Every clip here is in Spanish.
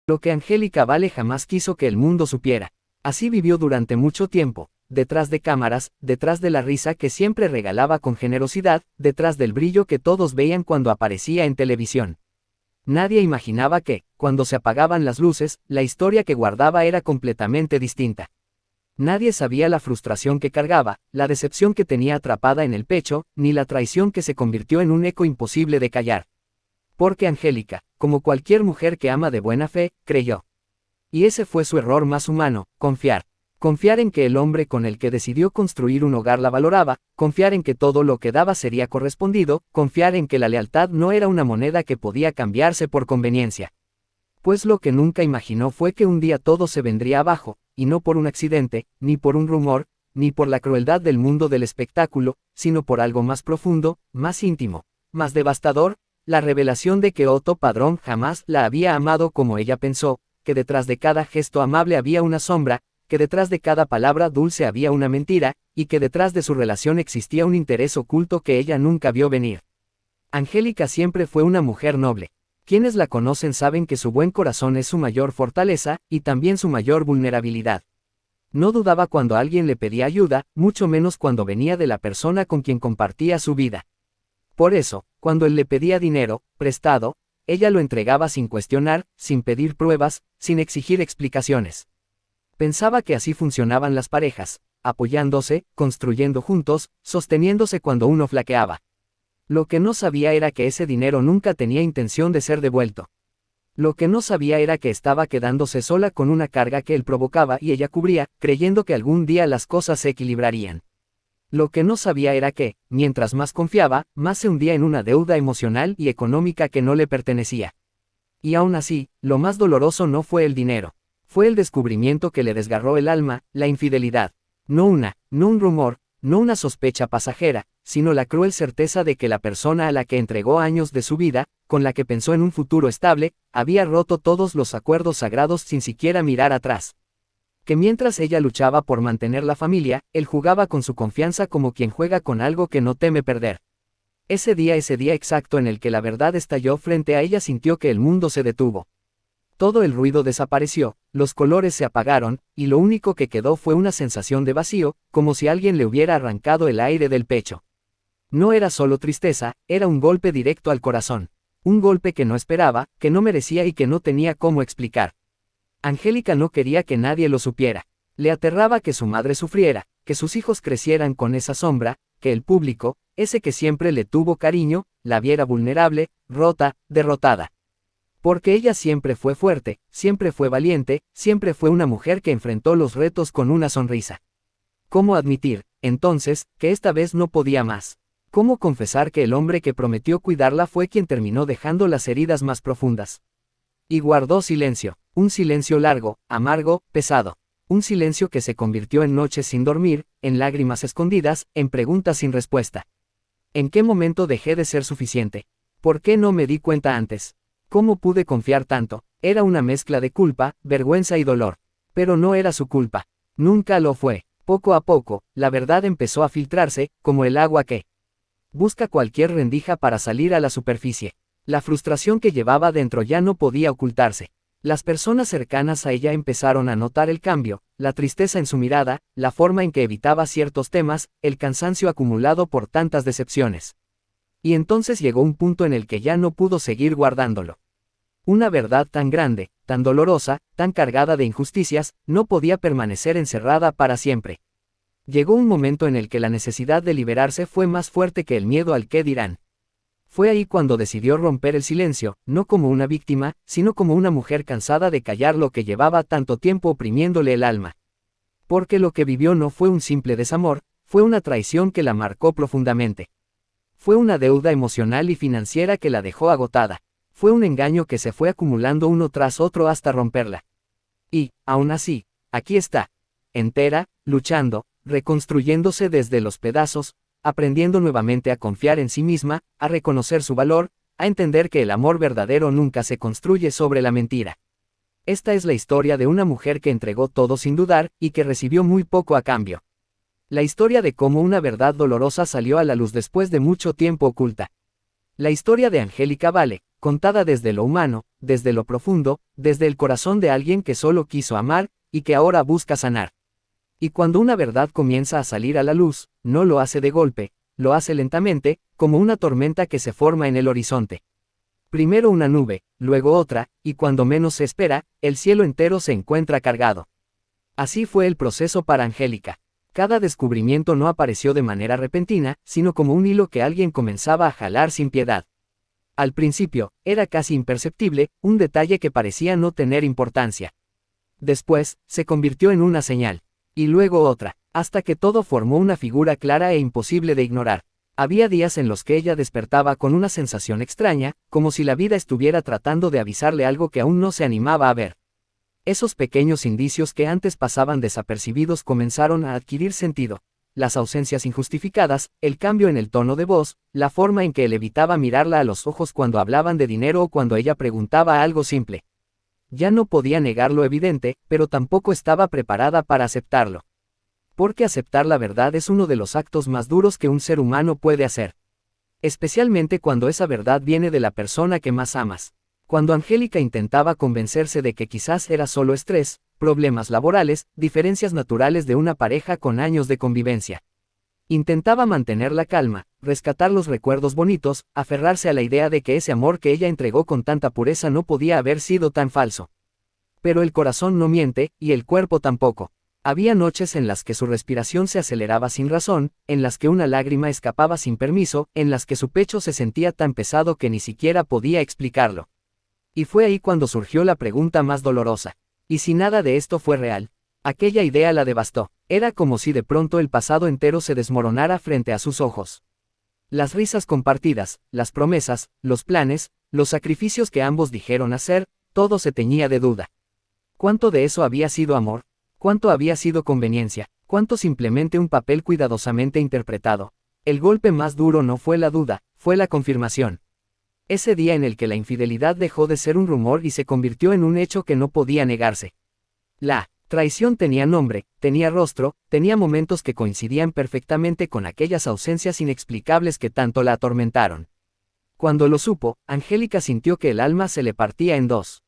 Lo que Angélica Vale jamás quiso que el mundo supiera. Así vivió durante mucho tiempo, detrás de cámaras, detrás de la risa que siempre regalaba con generosidad, detrás del brillo que todos veían cuando aparecía en televisión. Nadie imaginaba que, cuando se apagaban las luces, la historia que guardaba era completamente distinta. Nadie sabía la frustración que cargaba, la decepción que tenía atrapada en el pecho, ni la traición que se convirtió en un eco imposible de callar. Porque Angélica, como cualquier mujer que ama de buena fe, creyó. Y ese fue su error más humano, confiar. Confiar en que el hombre con el que decidió construir un hogar la valoraba, confiar en que todo lo que daba sería correspondido, confiar en que la lealtad no era una moneda que podía cambiarse por conveniencia. Pues lo que nunca imaginó fue que un día todo se vendría abajo, y no por un accidente, ni por un rumor, ni por la crueldad del mundo del espectáculo, sino por algo más profundo, más íntimo, más devastador, la revelación de que Otto Padrón jamás la había amado como ella pensó, que detrás de cada gesto amable había una sombra, que detrás de cada palabra dulce había una mentira, y que detrás de su relación existía un interés oculto que ella nunca vio venir. Angélica siempre fue una mujer noble. Quienes la conocen saben que su buen corazón es su mayor fortaleza, y también su mayor vulnerabilidad. No dudaba cuando alguien le pedía ayuda, mucho menos cuando venía de la persona con quien compartía su vida. Por eso, cuando él le pedía dinero, prestado, ella lo entregaba sin cuestionar, sin pedir pruebas, sin exigir explicaciones. Pensaba que así funcionaban las parejas, apoyándose, construyendo juntos, sosteniéndose cuando uno flaqueaba. Lo que no sabía era que ese dinero nunca tenía intención de ser devuelto. Lo que no sabía era que estaba quedándose sola con una carga que él provocaba y ella cubría, creyendo que algún día las cosas se equilibrarían. Lo que no sabía era que, mientras más confiaba, más se hundía en una deuda emocional y económica que no le pertenecía. Y aún así, lo más doloroso no fue el dinero. Fue el descubrimiento que le desgarró el alma, la infidelidad. No un rumor, no una sospecha pasajera, sino la cruel certeza de que la persona a la que entregó años de su vida, con la que pensó en un futuro estable, había roto todos los acuerdos sagrados sin siquiera mirar atrás. Que mientras ella luchaba por mantener la familia, él jugaba con su confianza como quien juega con algo que no teme perder. Ese día exacto en el que la verdad estalló frente a ella, sintió que el mundo se detuvo. Todo el ruido desapareció, los colores se apagaron, y lo único que quedó fue una sensación de vacío, como si alguien le hubiera arrancado el aire del pecho. No era solo tristeza, era un golpe directo al corazón. Un golpe que no esperaba, que no merecía y que no tenía cómo explicar. Angélica no quería que nadie lo supiera. Le aterraba que su madre sufriera, que sus hijos crecieran con esa sombra, que el público, ese que siempre le tuvo cariño, la viera vulnerable, rota, derrotada. Porque ella siempre fue fuerte, siempre fue valiente, siempre fue una mujer que enfrentó los retos con una sonrisa. ¿Cómo admitir, entonces, que esta vez no podía más? ¿Cómo confesar que el hombre que prometió cuidarla fue quien terminó dejando las heridas más profundas? Y guardó silencio, un silencio largo, amargo, pesado. Un silencio que se convirtió en noches sin dormir, en lágrimas escondidas, en preguntas sin respuesta. ¿En qué momento dejé de ser suficiente? ¿Por qué no me di cuenta antes? ¿Cómo pude confiar tanto? Era una mezcla de culpa, vergüenza y dolor. Pero no era su culpa. Nunca lo fue. Poco a poco, la verdad empezó a filtrarse, como el agua que busca cualquier rendija para salir a la superficie. La frustración que llevaba dentro ya no podía ocultarse. Las personas cercanas a ella empezaron a notar el cambio, la tristeza en su mirada, la forma en que evitaba ciertos temas, el cansancio acumulado por tantas decepciones. Y entonces llegó un punto en el que ya no pudo seguir guardándolo. Una verdad tan grande, tan dolorosa, tan cargada de injusticias, no podía permanecer encerrada para siempre. Llegó un momento en el que la necesidad de liberarse fue más fuerte que el miedo al qué dirán. Fue ahí cuando decidió romper el silencio, no como una víctima, sino como una mujer cansada de callar lo que llevaba tanto tiempo oprimiéndole el alma. Porque lo que vivió no fue un simple desamor, fue una traición que la marcó profundamente. Fue una deuda emocional y financiera que la dejó agotada. Fue un engaño que se fue acumulando uno tras otro hasta romperla. Y, aún así, aquí está, entera, luchando, reconstruyéndose desde los pedazos, aprendiendo nuevamente a confiar en sí misma, a reconocer su valor, a entender que el amor verdadero nunca se construye sobre la mentira. Esta es la historia de una mujer que entregó todo sin dudar, y que recibió muy poco a cambio. La historia de cómo una verdad dolorosa salió a la luz después de mucho tiempo oculta. La historia de Angélica Vale, contada desde lo humano, desde lo profundo, desde el corazón de alguien que solo quiso amar, y que ahora busca sanar. Y cuando una verdad comienza a salir a la luz, no lo hace de golpe, lo hace lentamente, como una tormenta que se forma en el horizonte. Primero una nube, luego otra, y cuando menos se espera, el cielo entero se encuentra cargado. Así fue el proceso para Angélica. Cada descubrimiento no apareció de manera repentina, sino como un hilo que alguien comenzaba a jalar sin piedad. Al principio, era casi imperceptible, un detalle que parecía no tener importancia. Después, se convirtió en una señal. Y luego otra, hasta que todo formó una figura clara e imposible de ignorar. Había días en los que ella despertaba con una sensación extraña, como si la vida estuviera tratando de avisarle algo que aún no se animaba a ver. Esos pequeños indicios que antes pasaban desapercibidos comenzaron a adquirir sentido. Las ausencias injustificadas, el cambio en el tono de voz, la forma en que él evitaba mirarla a los ojos cuando hablaban de dinero o cuando ella preguntaba algo simple. Ya no podía negar lo evidente, pero tampoco estaba preparada para aceptarlo. Porque aceptar la verdad es uno de los actos más duros que un ser humano puede hacer. Especialmente cuando esa verdad viene de la persona que más amas. Cuando Angélica intentaba convencerse de que quizás era solo estrés, problemas laborales, diferencias naturales de una pareja con años de convivencia. Intentaba mantener la calma, rescatar los recuerdos bonitos, aferrarse a la idea de que ese amor que ella entregó con tanta pureza no podía haber sido tan falso. Pero el corazón no miente, y el cuerpo tampoco. Había noches en las que su respiración se aceleraba sin razón, en las que una lágrima escapaba sin permiso, en las que su pecho se sentía tan pesado que ni siquiera podía explicarlo. Y fue ahí cuando surgió la pregunta más dolorosa. ¿Y si nada de esto fue real? Aquella idea la devastó. Era como si de pronto el pasado entero se desmoronara frente a sus ojos. Las risas compartidas, las promesas, los planes, los sacrificios que ambos dijeron hacer, todo se teñía de duda. ¿Cuánto de eso había sido amor? ¿Cuánto había sido conveniencia? ¿Cuánto simplemente un papel cuidadosamente interpretado? El golpe más duro no fue la duda, fue la confirmación. Ese día en el que la infidelidad dejó de ser un rumor y se convirtió en un hecho que no podía negarse. La traición tenía nombre, tenía rostro, tenía momentos que coincidían perfectamente con aquellas ausencias inexplicables que tanto la atormentaron. Cuando lo supo, Angélica sintió que el alma se le partía en dos.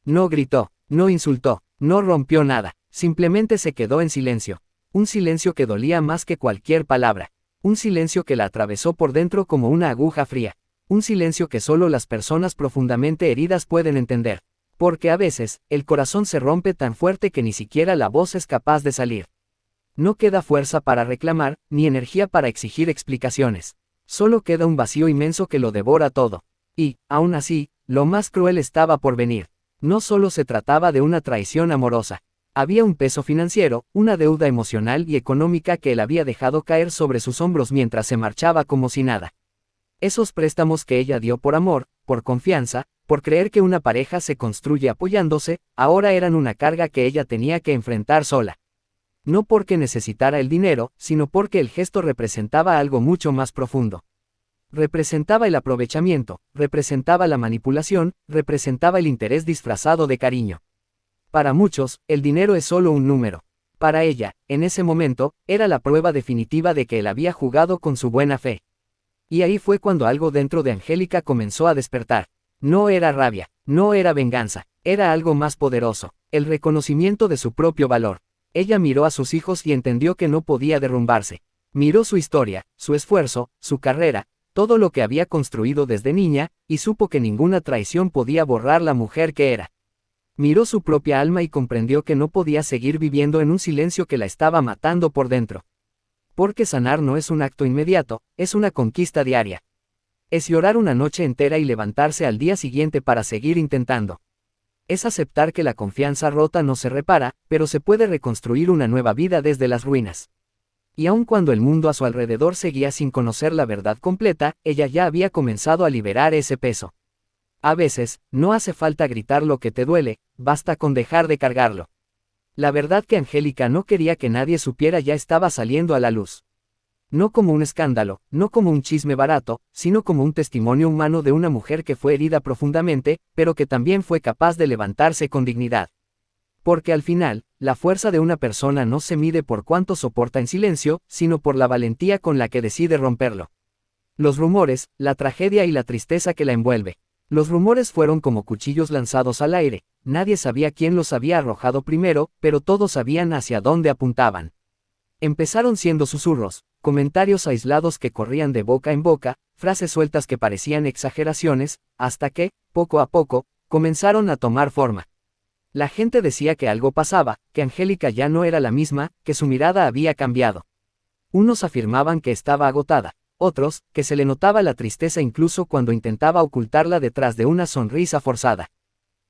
No gritó, no insultó, no rompió nada, simplemente se quedó en silencio. Un silencio que dolía más que cualquier palabra. Un silencio que la atravesó por dentro como una aguja fría. Un silencio que solo las personas profundamente heridas pueden entender. Porque a veces, el corazón se rompe tan fuerte que ni siquiera la voz es capaz de salir. No queda fuerza para reclamar, ni energía para exigir explicaciones. Solo queda un vacío inmenso que lo devora todo. Y, aún así, lo más cruel estaba por venir. No solo se trataba de una traición amorosa. Había un peso financiero, una deuda emocional y económica que él había dejado caer sobre sus hombros mientras se marchaba como si nada. Esos préstamos que ella dio por amor, por confianza, por creer que una pareja se construye apoyándose, ahora eran una carga que ella tenía que enfrentar sola. No porque necesitara el dinero, sino porque el gesto representaba algo mucho más profundo. Representaba el aprovechamiento, representaba la manipulación, representaba el interés disfrazado de cariño. Para muchos, el dinero es solo un número. Para ella, en ese momento, era la prueba definitiva de que él había jugado con su buena fe. Y ahí fue cuando algo dentro de Angélica comenzó a despertar. No era rabia, no era venganza, era algo más poderoso, el reconocimiento de su propio valor. Ella miró a sus hijos y entendió que no podía derrumbarse. Miró su historia, su esfuerzo, su carrera, todo lo que había construido desde niña, y supo que ninguna traición podía borrar la mujer que era. Miró su propia alma y comprendió que no podía seguir viviendo en un silencio que la estaba matando por dentro. Porque sanar no es un acto inmediato, es una conquista diaria. Es llorar una noche entera y levantarse al día siguiente para seguir intentando. Es aceptar que la confianza rota no se repara, pero se puede reconstruir una nueva vida desde las ruinas. Y aun cuando el mundo a su alrededor seguía sin conocer la verdad completa, ella ya había comenzado a liberar ese peso. A veces, no hace falta gritar lo que te duele, basta con dejar de cargarlo. La verdad que Angélica no quería que nadie supiera ya estaba saliendo a la luz. No como un escándalo, no como un chisme barato, sino como un testimonio humano de una mujer que fue herida profundamente, pero que también fue capaz de levantarse con dignidad. Porque al final, la fuerza de una persona no se mide por cuánto soporta en silencio, sino por la valentía con la que decide romperlo. Los rumores, la tragedia y la tristeza que la envuelve. Los rumores fueron como cuchillos lanzados al aire, nadie sabía quién los había arrojado primero, pero todos sabían hacia dónde apuntaban. Empezaron siendo susurros, comentarios aislados que corrían de boca en boca, frases sueltas que parecían exageraciones, hasta que, poco a poco, comenzaron a tomar forma. La gente decía que algo pasaba, que Angélica ya no era la misma, que su mirada había cambiado. Unos afirmaban que estaba agotada, otros, que se le notaba la tristeza incluso cuando intentaba ocultarla detrás de una sonrisa forzada.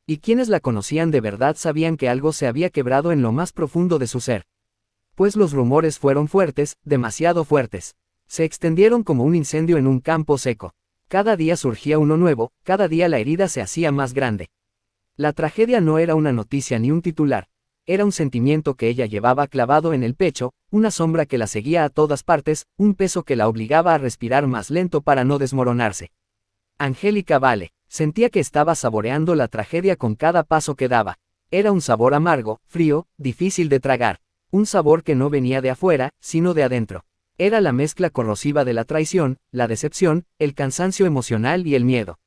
Y quienes la conocían de verdad sabían que algo se había quebrado en lo más profundo de su ser. Pues los rumores fueron fuertes, demasiado fuertes. Se extendieron como un incendio en un campo seco. Cada día surgía uno nuevo, cada día la herida se hacía más grande. La tragedia no era una noticia ni un titular, era un sentimiento que ella llevaba clavado en el pecho, una sombra que la seguía a todas partes, un peso que la obligaba a respirar más lento para no desmoronarse. Angélica Vale, sentía que estaba saboreando la tragedia con cada paso que daba. Era un sabor amargo, frío, difícil de tragar. Un sabor que no venía de afuera, sino de adentro. Era la mezcla corrosiva de la traición, la decepción, el cansancio emocional y el miedo.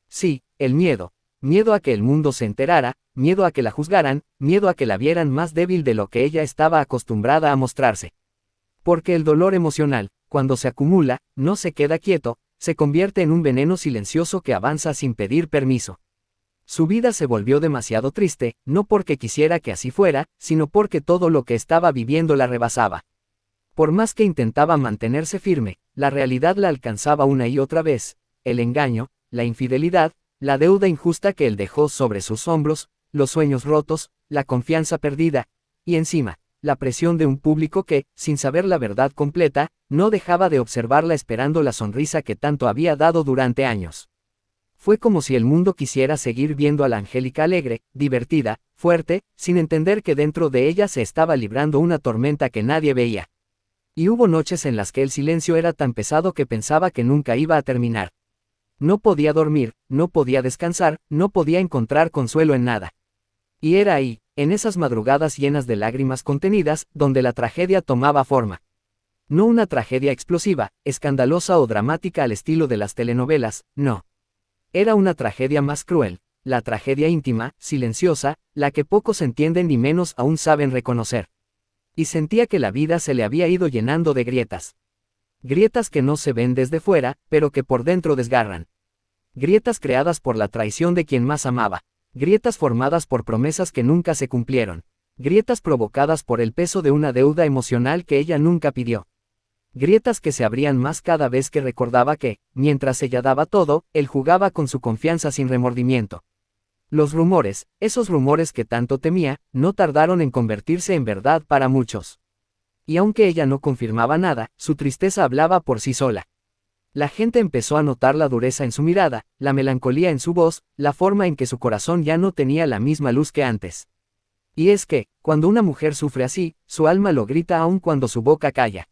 Sí, el miedo. Miedo a que el mundo se enterara, miedo a que la juzgaran, miedo a que la vieran más débil de lo que ella estaba acostumbrada a mostrarse. Porque el dolor emocional, cuando se acumula, no se queda quieto, se convierte en un veneno silencioso que avanza sin pedir permiso. Su vida se volvió demasiado triste, no porque quisiera que así fuera, sino porque todo lo que estaba viviendo la rebasaba. Por más que intentaba mantenerse firme, la realidad la alcanzaba una y otra vez, el engaño, la infidelidad, la deuda injusta que él dejó sobre sus hombros, los sueños rotos, la confianza perdida, y encima, la presión de un público que, sin saber la verdad completa, no dejaba de observarla esperando la sonrisa que tanto había dado durante años. Fue como si el mundo quisiera seguir viendo a la Angélica alegre, divertida, fuerte, sin entender que dentro de ella se estaba librando una tormenta que nadie veía. Y hubo noches en las que el silencio era tan pesado que pensaba que nunca iba a terminar. No podía dormir, no podía descansar, no podía encontrar consuelo en nada. Y era ahí, en esas madrugadas llenas de lágrimas contenidas, donde la tragedia tomaba forma. No una tragedia explosiva, escandalosa o dramática al estilo de las telenovelas, no. Era una tragedia más cruel, la tragedia íntima, silenciosa, la que pocos entienden ni menos aún saben reconocer. Y sentía que la vida se le había ido llenando de grietas. Grietas que no se ven desde fuera, pero que por dentro desgarran. Grietas creadas por la traición de quien más amaba. Grietas formadas por promesas que nunca se cumplieron. Grietas provocadas por el peso de una deuda emocional que ella nunca pidió. Grietas que se abrían más cada vez que recordaba que, mientras ella daba todo, él jugaba con su confianza sin remordimiento. Los rumores, esos rumores que tanto temía, no tardaron en convertirse en verdad para muchos. Y aunque ella no confirmaba nada, su tristeza hablaba por sí sola. La gente empezó a notar la dureza en su mirada, la melancolía en su voz, la forma en que su corazón ya no tenía la misma luz que antes. Y es que, cuando una mujer sufre así, su alma lo grita aun cuando su boca calla.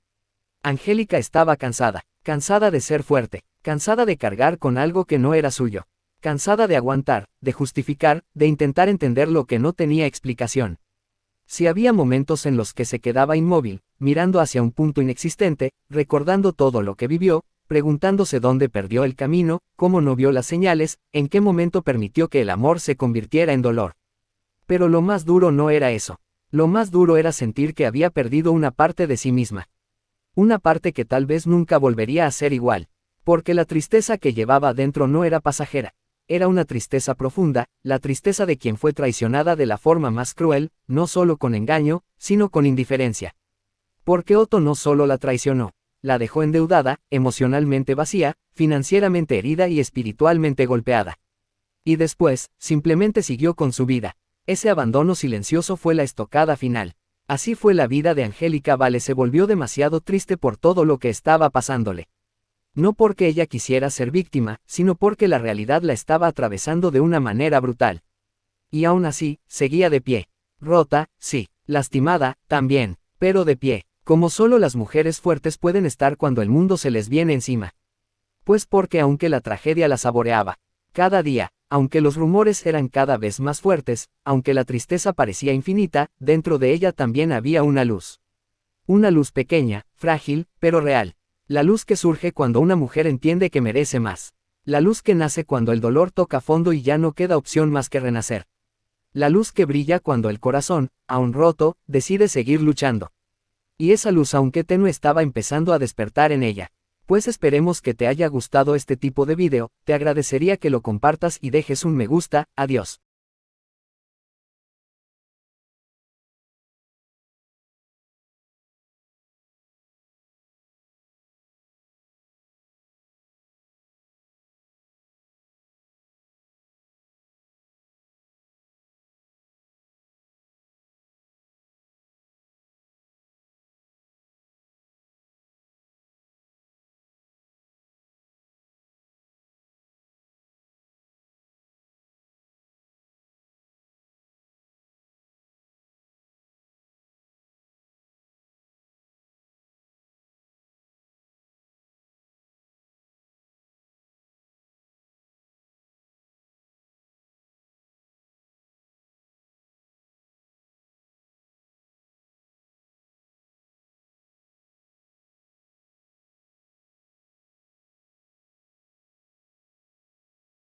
Angélica estaba cansada, cansada de ser fuerte, cansada de cargar con algo que no era suyo, cansada de aguantar, de justificar, de intentar entender lo que no tenía explicación. Si había momentos en los que se quedaba inmóvil, mirando hacia un punto inexistente, recordando todo lo que vivió, preguntándose dónde perdió el camino, cómo no vio las señales, en qué momento permitió que el amor se convirtiera en dolor. Pero lo más duro no era eso. Lo más duro era sentir que había perdido una parte de sí misma. Una parte que tal vez nunca volvería a ser igual. Porque la tristeza que llevaba dentro no era pasajera. Era una tristeza profunda, la tristeza de quien fue traicionada de la forma más cruel, no solo con engaño, sino con indiferencia. Porque Otto no solo la traicionó, la dejó endeudada, emocionalmente vacía, financieramente herida y espiritualmente golpeada. Y después, simplemente siguió con su vida. Ese abandono silencioso fue la estocada final. Así fue la vida de Angélica Vale, se volvió demasiado triste por todo lo que estaba pasándole. No porque ella quisiera ser víctima, sino porque la realidad la estaba atravesando de una manera brutal. Y aún así, seguía de pie. Rota, sí, lastimada, también, pero de pie, como solo las mujeres fuertes pueden estar cuando el mundo se les viene encima. Pues porque aunque la tragedia la saboreaba, cada día, aunque los rumores eran cada vez más fuertes, aunque la tristeza parecía infinita, dentro de ella también había una luz. Una luz pequeña, frágil, pero real. La luz que surge cuando una mujer entiende que merece más. La luz que nace cuando el dolor toca fondo y ya no queda opción más que renacer. La luz que brilla cuando el corazón, aún roto, decide seguir luchando. Y esa luz aunque tenue estaba empezando a despertar en ella. Pues esperemos que te haya gustado este tipo de video, te agradecería que lo compartas y dejes un me gusta, adiós.